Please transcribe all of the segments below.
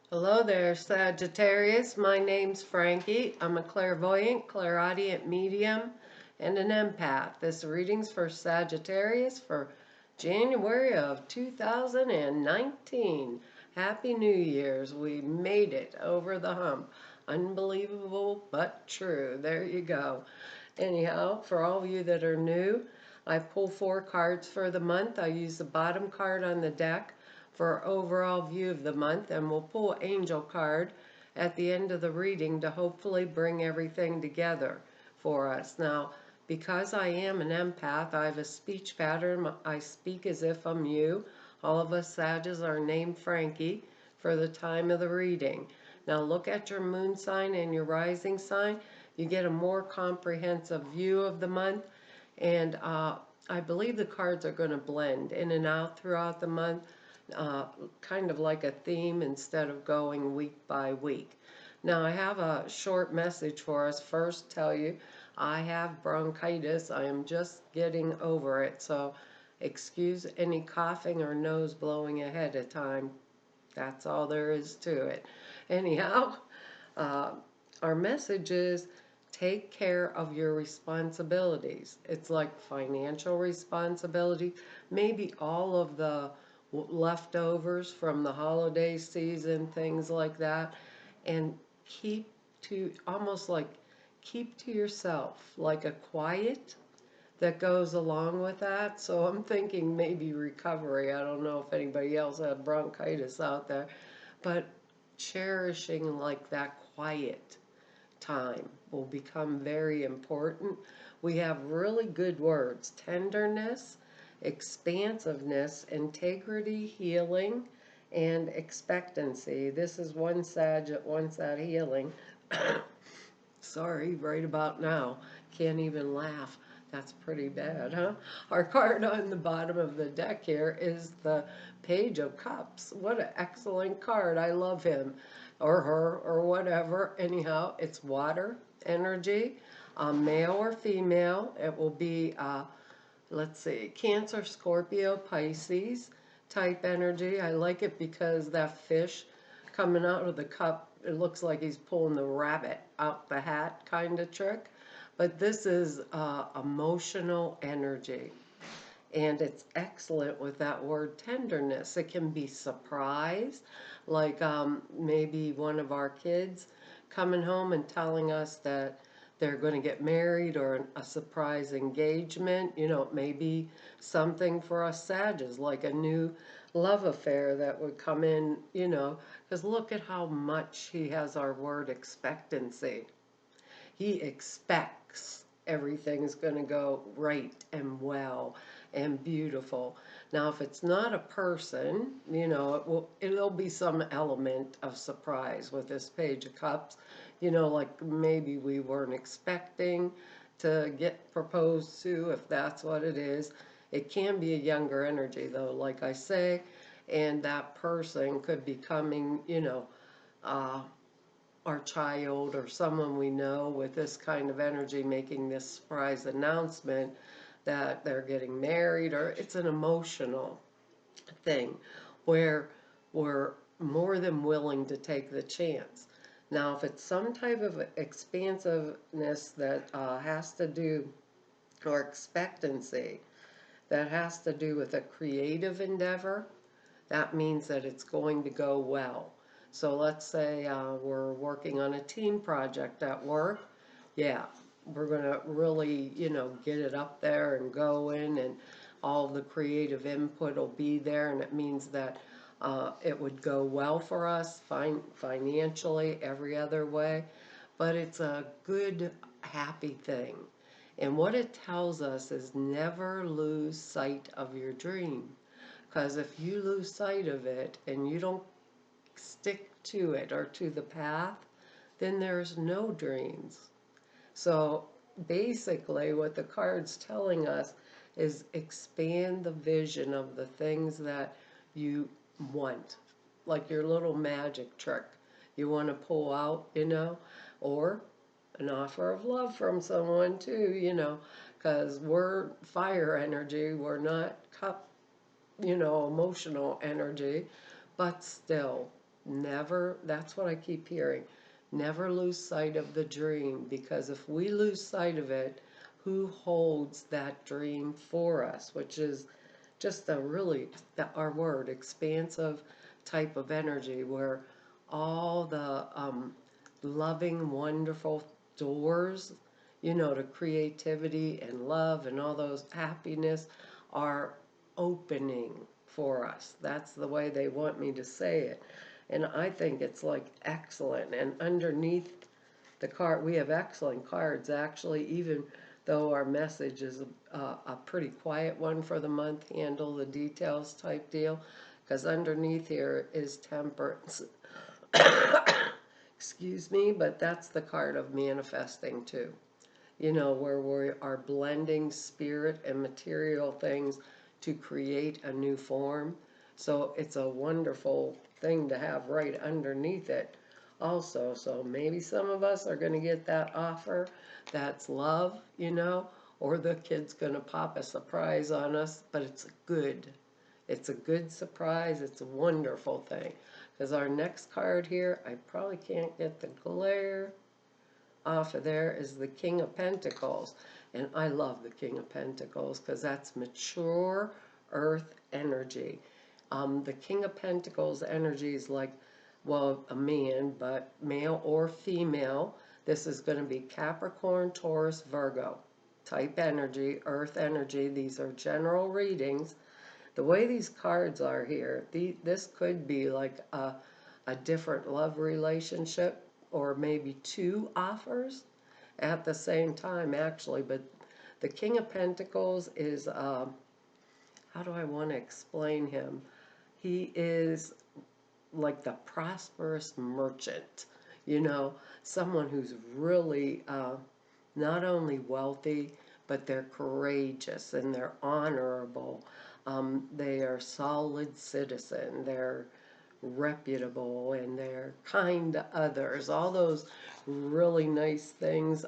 Hello there, Sagittarius. My name's Frankie. I'm a clairvoyant, clairaudient medium, and an empath. This reading's for Sagittarius for January of 2019. Happy New Year's. We made it over the hump. Unbelievable, but true. There you go. Anyhow, for all of you that are new, I pull 4 cards for the month. I use the bottom card on the deck for overall view of the month, and we'll pull angel card at the end of the reading to hopefully bring everything together for us. Now, because I am an empath, I have a speech pattern. I speak as if I'm you. All of us Sages are named Frankie for the time of the reading. Now look at your moon sign and your rising sign. You get a more comprehensive view of the month, and I believe the cards are going to blend in and out throughout the month, kind of like a theme instead of going week by week. Now I have a short message for us. First, tell you I have bronchitis. I am just getting over it, so excuse any coughing or nose blowing ahead of time. That's all there is to it. Anyhow, uh, our message is take care of your responsibilities. It's like financial responsibility, maybe all of the leftovers from the holiday season, things like that, and keep to almost like keep to yourself, like a quiet that goes along with that. So I'm thinking maybe recovery. I don't know if anybody else had bronchitis out there, but cherishing like that quiet time will become very important. We have really good words: tenderness, expansiveness, integrity, healing, and expectancy. This is one Sag at one Sag healing. Sorry, right about now. Can't even laugh. That's pretty bad, huh? Our card on the bottom of the deck here is the Page of Cups. What an excellent card. I love him or her or whatever. Anyhow, it's water energy, male or female. It will be, let's see, Cancer, Scorpio, Pisces type energy. I like it because that fish coming out of the cup, it looks like he's pulling the rabbit out the hat kind of trick. But this is emotional energy. And it's excellent with that word tenderness. It can be surprise, like maybe one of our kids coming home and telling us that they're going to get married, or a surprise engagement. You know, maybe something for us Sages, like a new love affair that would come in, because look at how much he has our word expectancy. He expects everything's going to go right and well and beautiful. Now, if it's not a person, it'll be some element of surprise with this Page of Cups. Like maybe we weren't expecting to get proposed to, if that's what it is. It can be a younger energy, though, like I say, and that person could be coming, uh, our child or someone we know with this kind of energy making this surprise announcement that they're getting married, or it's an emotional thing where we're more than willing to take the chance. Now, if it's some type of expansiveness that has to do, or expectancy, that has to do with a creative endeavor, that means that it's going to go well. So let's say we're working on a team project at work. Yeah, we're going to really, get it up there and go in, and all the creative input will be there, and it means that it would go well for us financially, every other way. But it's a good, happy thing. And what it tells us is never lose sight of your dream. Because if you lose sight of it and you don't stick to it or to the path, then there's no dreams. So basically, what the card's telling us is expand the vision of the things that you want, like your little magic trick you want to pull out, or an offer of love from someone too, because we're fire energy, we're not cup, emotional energy, but still, never, that's what I keep hearing, never lose sight of the dream, because if we lose sight of it, who holds that dream for us, which is just a really, our word, expansive type of energy where all the loving, wonderful doors, to creativity and love and all those happiness are opening for us. That's the way they want me to say it. And I think it's like excellent. And underneath the card, we have excellent cards actually, even though our message is a pretty quiet one for the month, handle the details type deal, because underneath here is temperance. Excuse me, but that's the card of manifesting too. Where we are blending spirit and material things to create a new form. So it's a wonderful thing to have right underneath it also. So maybe some of us are going to get that offer that's love, or the kid's going to pop a surprise on us, but it's good. It's a good surprise. It's a wonderful thing. Because our next card here, I probably can't get the glare off of there, is the King of Pentacles. And I love the King of Pentacles because that's mature earth energy. The King of Pentacles energy is like, well, a man, but male or female. This is going to be Capricorn, Taurus, Virgo type energy, earth energy. These are general readings. The way these cards are here, this could be like a different love relationship, or maybe two offers at the same time, actually. But the King of Pentacles is, how do I want to explain him? He is like the prosperous merchant, someone who's really not only wealthy, but they're courageous and they're honorable. They are solid citizen. They're reputable and they're kind to others. All those really nice things.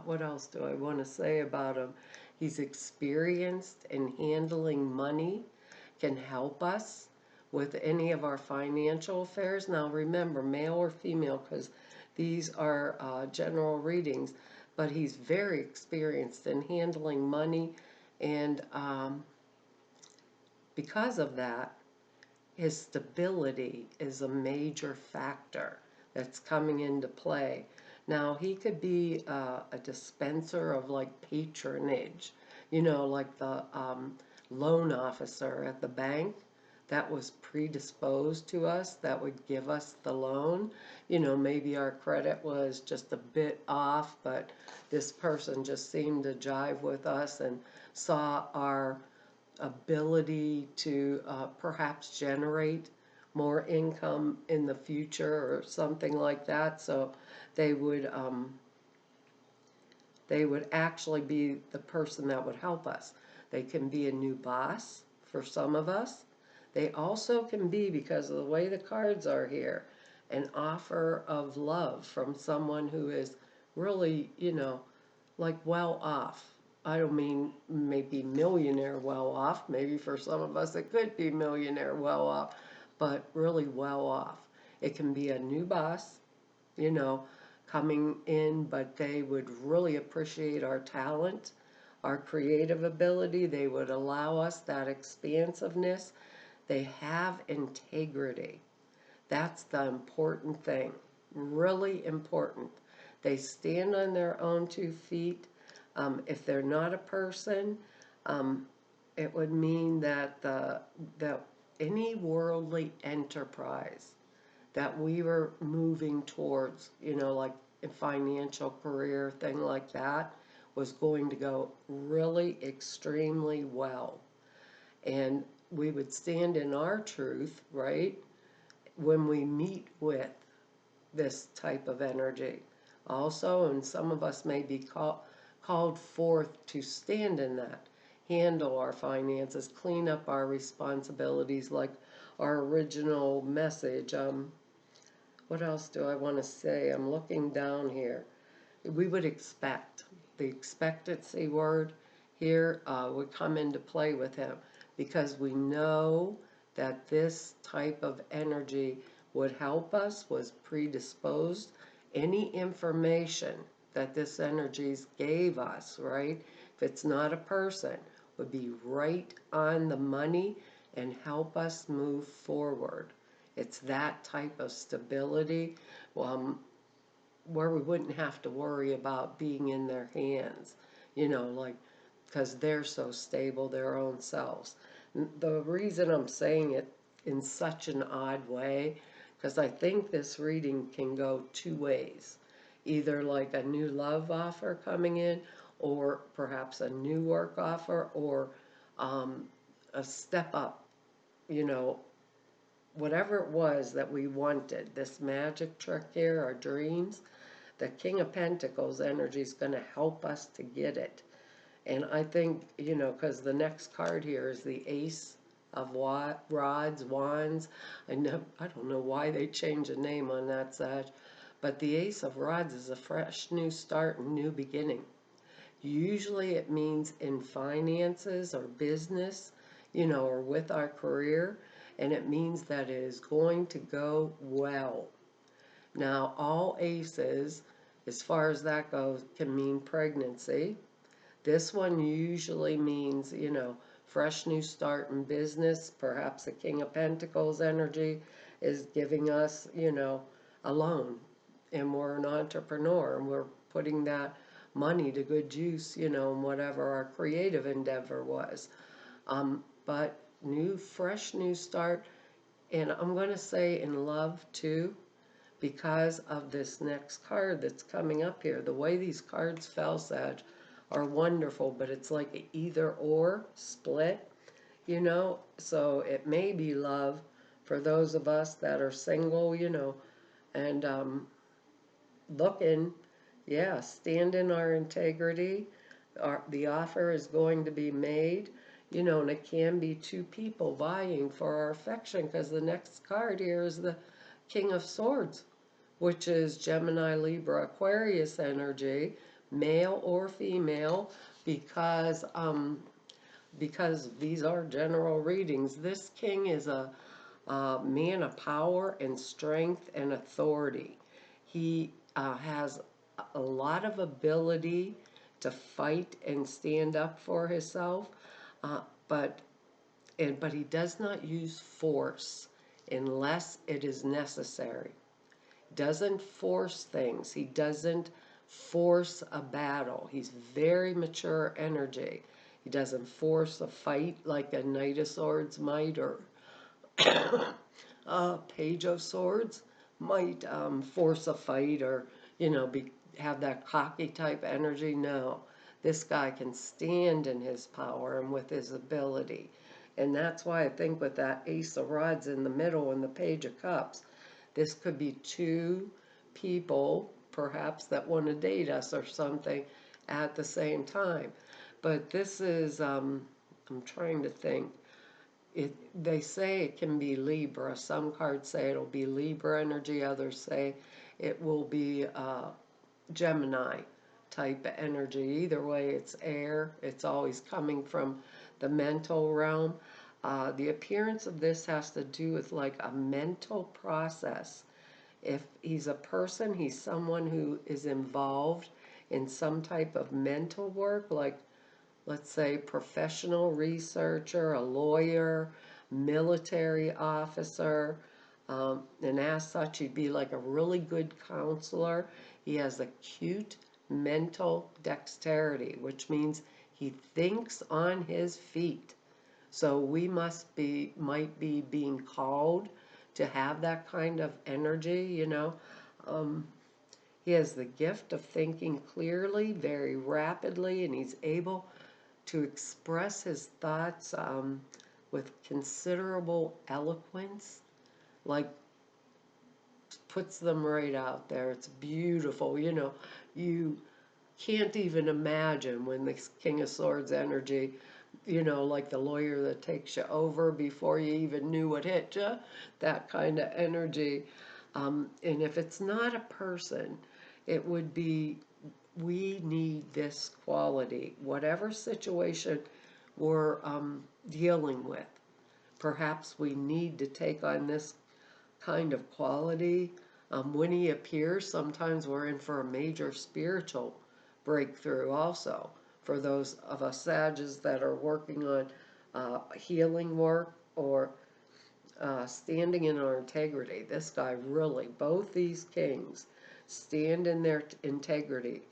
What else do I want to say about him? He's experienced in handling money, can help us with any of our financial affairs. Now remember, male or female, because these are general readings, but he's very experienced in handling money, and because of that, his stability is a major factor that's coming into play. Now, he could be a dispenser of like patronage, like the loan officer at the bank that was predisposed to us, that would give us the loan. Maybe our credit was just a bit off, but this person just seemed to jive with us and saw our ability to perhaps generate more income in the future or something like that. So they would actually be the person that would help us. They can be a new boss for some of us. They also can be, because of the way the cards are here, an offer of love from someone who is really, like well off. I don't mean maybe millionaire well off. Maybe for some of us it could be millionaire well off, but really well off. It can be a new boss, coming in, but they would really appreciate our talent, our creative ability. They would allow us that expansiveness. They have integrity. That's the important thing. Really important. They stand on their own 2 feet. If they're not a person, it would mean that that any worldly enterprise that we were moving towards, like a financial career thing like that, was going to go really extremely well. And we would stand in our truth, right, when we meet with this type of energy. Also, and some of us may be called forth to stand in that, handle our finances, clean up our responsibilities, like our original message. What else do I want to say? I'm looking down here. We would expect, the expectancy word here would come into play with him, because we know that this type of energy would help us, was predisposed. Any information that this energies gave us, right? If it's not a person, would be right on the money and help us move forward. It's that type of stability where we wouldn't have to worry about being in their hands, like, because they're so stable, their own selves. The reason I'm saying it in such an odd way, because I think this reading can go two ways. Either like a new love offer coming in, or perhaps a new work offer, or a step up, you know, whatever it was that we wanted, this magic trick here, our dreams, the King of Pentacles energy is going to help us to get it. And I think, because the next card here is the Ace of Rods, Wands. I don't know why they changed the name on that, Sag. But the Ace of Rods is a fresh new start and new beginning. Usually it means in finances or business, or with our career. And it means that it is going to go well. Now, all aces, as far as that goes, can mean pregnancy. This one usually means, fresh new start in business. Perhaps the King of Pentacles energy is giving us, a loan. And we're an entrepreneur and we're putting that money to good use, in whatever our creative endeavor was. But fresh new start. And I'm going to say in love too, because of this next card that's coming up here. The way these cards fell, Sag, are wonderful, but it's like an either or split, so it may be love for those of us that are single, and looking, stand in our integrity. The offer is going to be made, and it can be two people vying for our affection, because the next card here is the King of Swords, which is Gemini, Libra, Aquarius energy, male or female, because these are general readings. This king is a man of power and strength and authority. He has a lot of ability to fight and stand up for himself, but he does not use force unless it is necessary. Doesn't force things. He doesn't force a battle. He's very mature energy. He doesn't force a fight like a Knight of Swords might, or a Page of Swords might force a fight, or have that cocky type energy. No, this guy can stand in his power and with his ability. And that's why I think with that Ace of Rods in the middle and the Page of Cups, this could be two people, perhaps, that want to date us or something at the same time. But this is, I'm trying to think. They say it can be Libra. Some cards say it'll be Libra energy. Others say it will be Gemini type of energy. Either way, it's air. It's always coming from the mental realm. The appearance of this has to do with like a mental process. If he's a person, he's someone who is involved in some type of mental work, like, let's say, professional researcher, a lawyer, military officer, and as such, he'd be like a really good counselor. He has acute mental dexterity, which means he thinks on his feet. So we might be being called to have that kind of energy, He has the gift of thinking clearly, very rapidly, and he's able to express his thoughts with considerable eloquence, like puts them right out there. It's beautiful, You can't even imagine when this King of Swords energy, like the lawyer that takes you over before you even knew what hit you, that kind of energy. And if it's not a person, it would be, we need this quality. Whatever situation we're dealing with, perhaps we need to take on this kind of quality. When he appears, sometimes we're in for a major spiritual breakthrough also. For those of us Sages that are working on healing work or standing in our integrity. This guy really, both these kings stand in their integrity.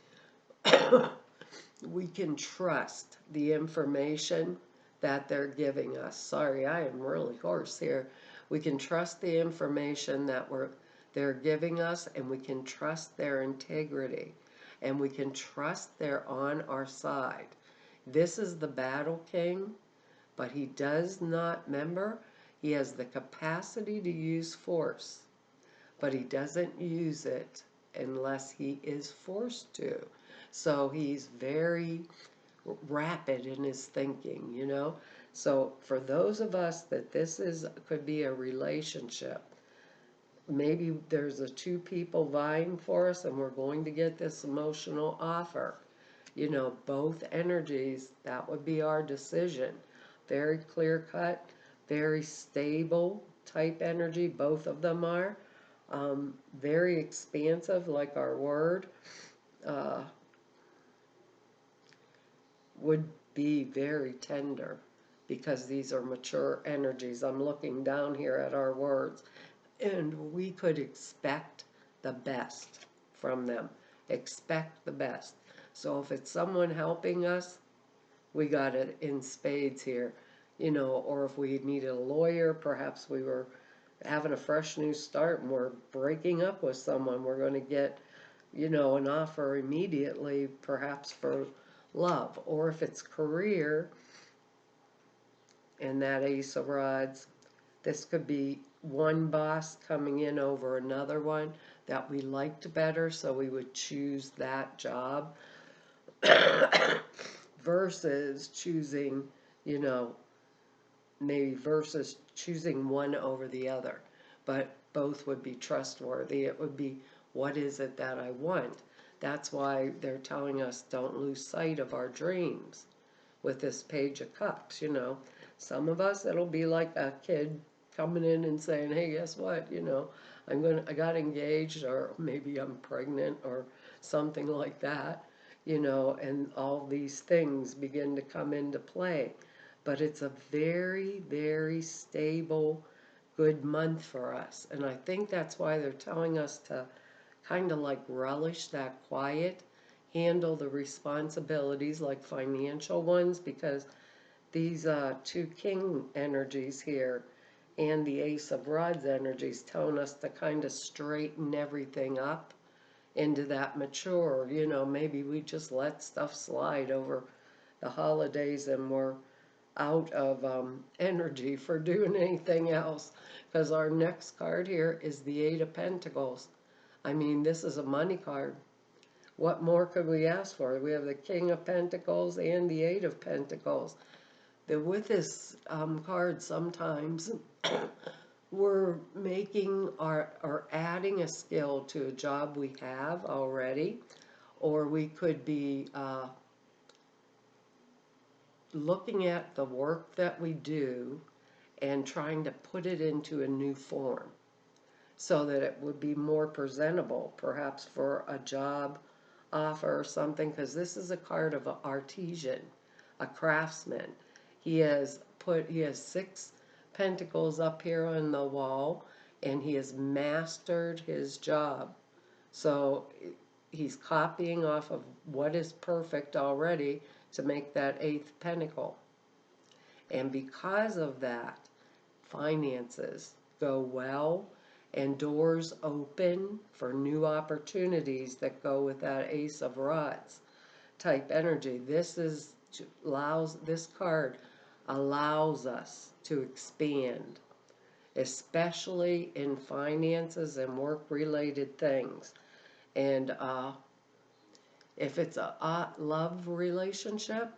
We can trust the information that they're giving us. Sorry, I am really hoarse here. We can trust the information that they're giving us, and we can trust their integrity, and we can trust they're on our side. This is the battle king, but he does not, remember, he has the capacity to use force, but he doesn't use it unless he is forced to. So he's very rapid in his thinking, you know. So for those of us that could be a relationship, maybe there's two people vying for us and we're going to get this emotional offer. You know, both energies, that would be our decision. Very clear cut, very stable type energy, both of them are. Very expansive, like our word. Would be very tender because these are mature energies. I'm looking down here at our words, and we could expect the best from them. Expect the best. So if it's someone helping us, we got it in spades here. You know, or if we needed a lawyer, perhaps we were having a fresh new start and we're breaking up with someone, we're going to get, you know, an offer immediately, perhaps for love. Or if it's career, and that Ace of Rods, this could be one boss coming in over another one that we liked better, so we would choose that job versus choosing, you know, maybe versus choosing one over the other. But both would be trustworthy. It would be, what is it that I want? That's why they're telling us don't lose sight of our dreams with this Page of Cups, you know. Some of us, it'll be like a kid coming in and saying, hey, guess what, you know, I got engaged, or maybe I'm pregnant or something like that, you know, and all these things begin to come into play. But it's a very, very stable, good month for us. And I think that's why they're telling us to kind of like relish that quiet, handle the responsibilities like financial ones, because these two king energies here and the Ace of Rods energies telling us to kind of straighten everything up into that mature, you know, maybe we just let stuff slide over the holidays and we're out of energy for doing anything else, because our next card here is the Eight of Pentacles. I mean, this is a money card. What more could we ask for? We have the King of Pentacles and the Eight of Pentacles. With this card, sometimes we're making or adding a skill to a job we have already, or we could be looking at the work that we do and trying to put it into a new form so that it would be more presentable, perhaps for a job offer or something, because this is a card of an artisan, a craftsman. He has 6 pentacles up here on the wall, and he has mastered his job. So he's copying off of what is perfect already to make that 8th pentacle. And because of that, finances go well and doors open for new opportunities that go with that Ace of Rods type energy. This card allows us to expand, especially in finances and work related things. And if it's a love relationship,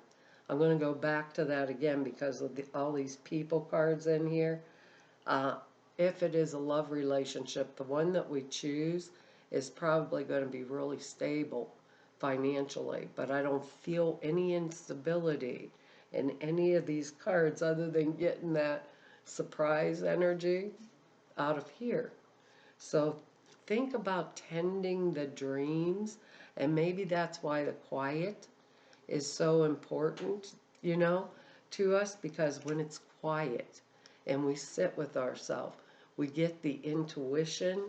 I'm going to go back to that again because of all these people cards in here. If it is a love relationship, the one that we choose is probably going to be really stable financially. But I don't feel any instability in any of these cards other than getting that surprise energy out of here. So think about tending the dreams, and maybe that's why the quiet is so important, you know, to us, because when it's quiet and we sit with ourselves, we get the intuition,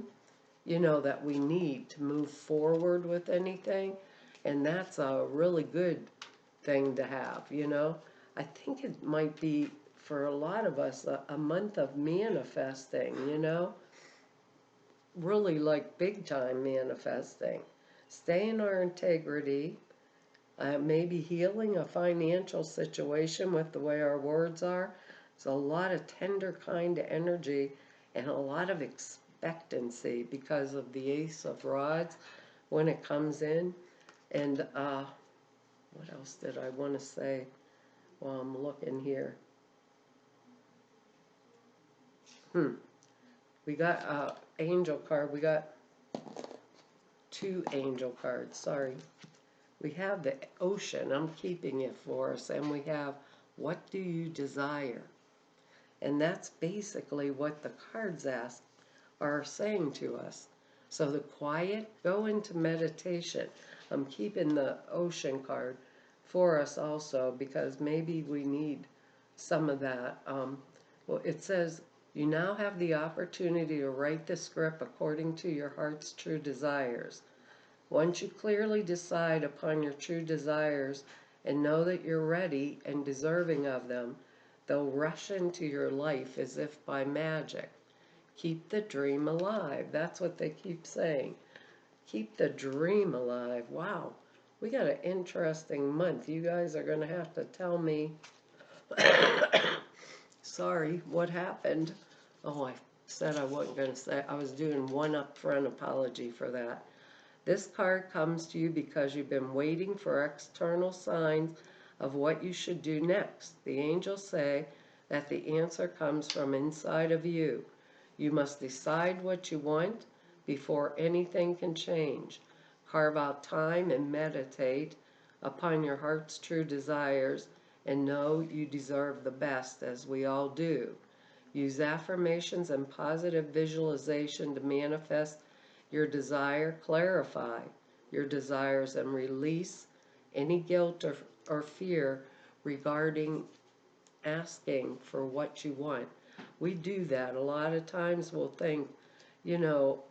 you know, that we need to move forward with anything. And that's a really good thing to have, you know. I think it might be for a lot of us a month of manifesting, you know, really like big time manifesting. Stay in our integrity, maybe healing a financial situation with the way our words are. It's a lot of tender kind of energy and a lot of expectancy because of the Ace of Rods when it comes in. And what else did I want to say while I'm looking here? We got angel card. We got two angel cards. Sorry. We have the ocean. I'm keeping it for us. And we have, what do you desire? And that's basically what the cards are saying to us. So the quiet, go into meditation. I'm keeping the ocean card for us also because maybe we need some of that. Well, it says, you now have the opportunity to write the script according to your heart's true desires. Once you clearly decide upon your true desires and know that you're ready and deserving of them, they'll rush into your life as if by magic. Keep the dream alive. That's what they keep saying. Keep the dream alive. Wow. We got an interesting month. You guys are going to have to tell me, sorry, what happened. Oh, I said I wasn't going to say. I was doing one upfront apology for that. This card comes to you because you've been waiting for external signs of what you should do next. The angels say that the answer comes from inside of you. You must decide what you want before anything can change. Carve out time and meditate upon your heart's true desires and know you deserve the best, as we all do. Use affirmations and positive visualization to manifest your desire, clarify your desires, and release any guilt or fear regarding asking for what you want. We do that. A lot of times we'll think, you know,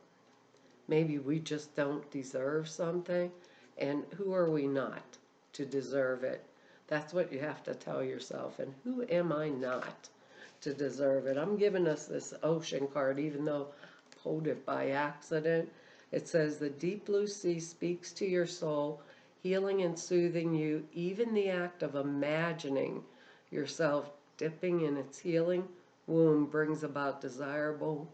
maybe we just don't deserve something, and who are we not to deserve it? That's what you have to tell yourself. And who am I not to deserve it? I'm giving us this ocean card, even though pulled it by accident. It says, the deep blue sea speaks to your soul, healing and soothing you. Even the act of imagining yourself dipping in its healing womb brings about desirable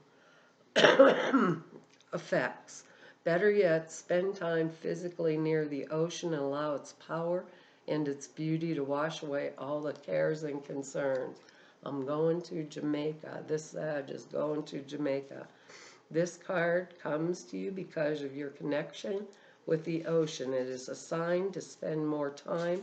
effects. Better yet, spend time physically near the ocean and allow its power and its beauty to wash away all the cares and concerns. I'm going to Jamaica. This Sag is going to Jamaica. This card comes to you because of your connection with the ocean. It is a sign to spend more time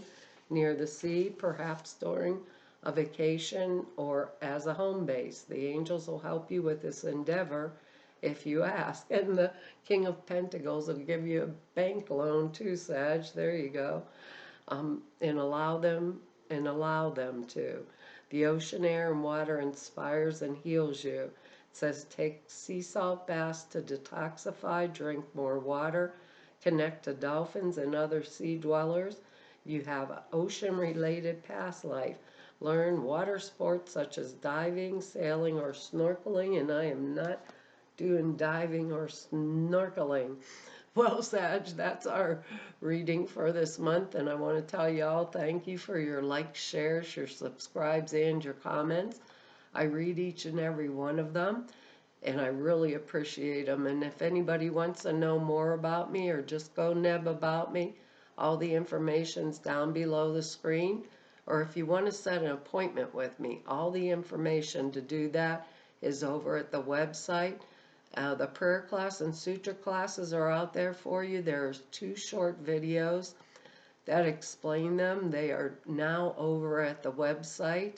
near the sea, perhaps during a vacation or as a home base. The angels will help you with this endeavor if you ask. And the King of Pentacles will give you a bank loan too, Sag. There you go. And allow them to. The ocean air and water inspires and heals you. It says take sea salt baths to detoxify, drink more water, connect to dolphins and other sea dwellers. You have ocean-related past life. Learn water sports such as diving, sailing, or snorkeling, and I am not doing diving or snorkeling. Well, Sag, that's our reading for this month, and I want to tell you all thank you for your likes, shares, your subscribes, and your comments. I read each and every one of them, and I really appreciate them. And if anybody wants to know more about me or just go neb about me, all the information's down below the screen. Or if you want to set an appointment with me, all the information to do that is over at the website. The prayer class and sutra classes are out there for you. There's 2 short videos that explain them. They are now over at the website.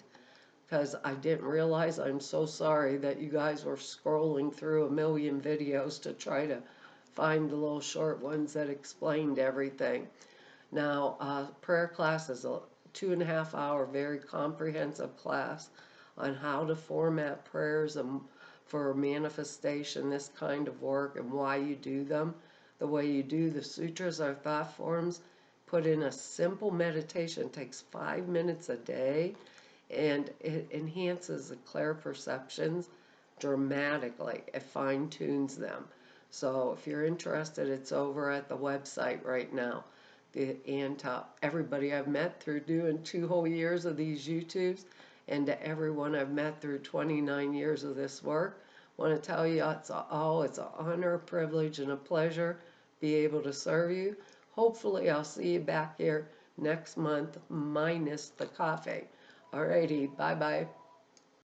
because I didn't realize. I'm so sorry that you guys were scrolling through a million videos to try to find the little short ones that explained everything. Now, prayer class is a 2.5 hour, very comprehensive class on how to format prayers and for manifestation, this kind of work, and why you do them. The way you do the sutras or thought forms, put in a simple meditation. It takes 5 minutes a day, and it enhances the clear perceptions dramatically. It fine tunes them. So if you're interested, it's over at the website right now. And everybody I've met through doing 2 whole years of these YouTubes, and to everyone I've met through 29 years of this work, I want to tell you it's an honor, a privilege, and a pleasure be able to serve you. Hopefully I'll see you back here next month, minus the coffee. Alrighty, bye-bye.